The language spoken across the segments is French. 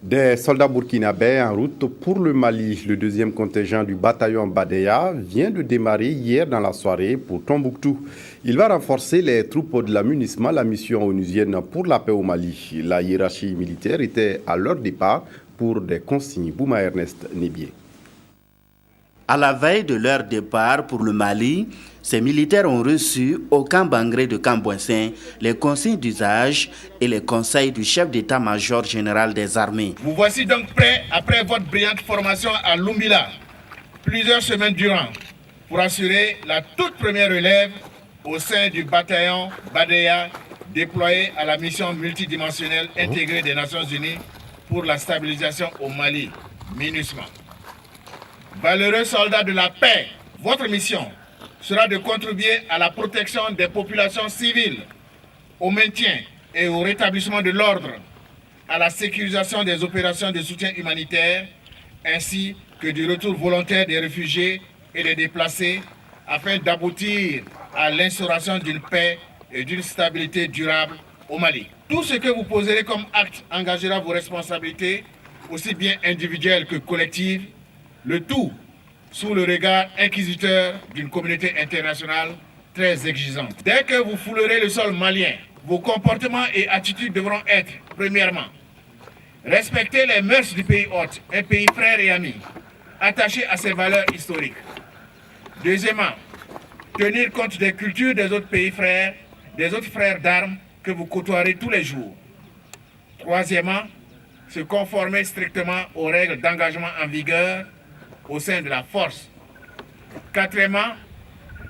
Des soldats burkinabés en route pour le Mali. Le deuxième contingent du bataillon Badeya vient de démarrer hier dans la soirée pour Tombouctou. Il va renforcer les troupes de la MINUSMA, la mission onusienne pour la paix au Mali. La hiérarchie militaire était à leur départ pour des consignes. Bouma Ernest Nébier. À la veille de leur départ pour le Mali, ces militaires ont reçu au camp Bangré de Cambouensin les consignes d'usage et les conseils du chef d'état-major général des armées. Vous voici donc prêts, après votre brillante formation à Lumbila, plusieurs semaines durant, pour assurer la toute première relève au sein du bataillon Badeya déployé à la mission multidimensionnelle intégrée des Nations Unies pour la stabilisation au Mali, MINUSMA. Valeureux soldats de la paix, votre mission sera de contribuer à la protection des populations civiles, au maintien et au rétablissement de l'ordre, à la sécurisation des opérations de soutien humanitaire, ainsi que du retour volontaire des réfugiés et des déplacés, afin d'aboutir à l'instauration d'une paix et d'une stabilité durable au Mali. Tout ce que vous poserez comme acte engagera vos responsabilités, aussi bien individuelles que collectives, le tout sous le regard inquisiteur d'une communauté internationale très exigeante. Dès que vous foulerez le sol malien, vos comportements et attitudes devront être, premièrement, respecter les mœurs du pays hôte, un pays frère et ami, attaché à ses valeurs historiques. Deuxièmement, tenir compte des cultures des autres pays frères, des autres frères d'armes que vous côtoierez tous les jours. Troisièmement, se conformer strictement aux règles d'engagement en vigueur au sein de la force. Quatrièmement,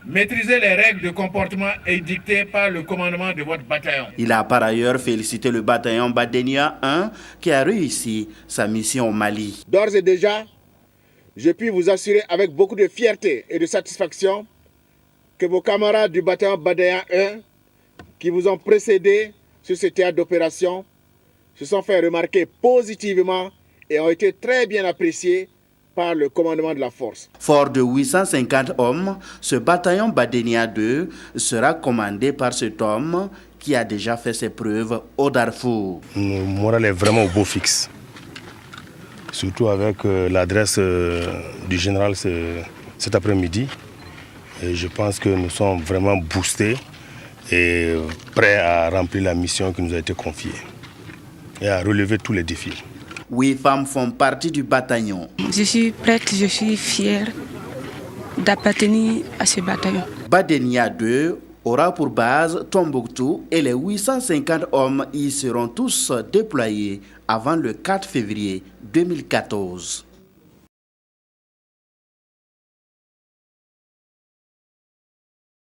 maîtriser les règles de comportement édictées par le commandement de votre bataillon. Il a par ailleurs félicité le bataillon Badeya 1 qui a réussi sa mission au Mali. D'ores et déjà, je puis vous assurer avec beaucoup de fierté et de satisfaction que vos camarades du bataillon Badeya 1 qui vous ont précédé sur ce théâtre d'opération se sont fait remarquer positivement et ont été très bien appréciés par le commandement de la force. Fort de 850 hommes, ce bataillon Badeya 2 sera commandé par cet homme qui a déjà fait ses preuves au Darfour. Le moral est vraiment au beau fixe, surtout avec l'adresse du général cet après-midi. Et je pense que nous sommes vraiment boostés et prêts à remplir la mission qui nous a été confiée et à relever tous les défis. 8 femmes font partie du bataillon. Je suis prête, je suis fière d'appartenir à ce bataillon. Badeya 2 aura pour base Tombouctou et les 850 hommes y seront tous déployés avant le 4 février 2014.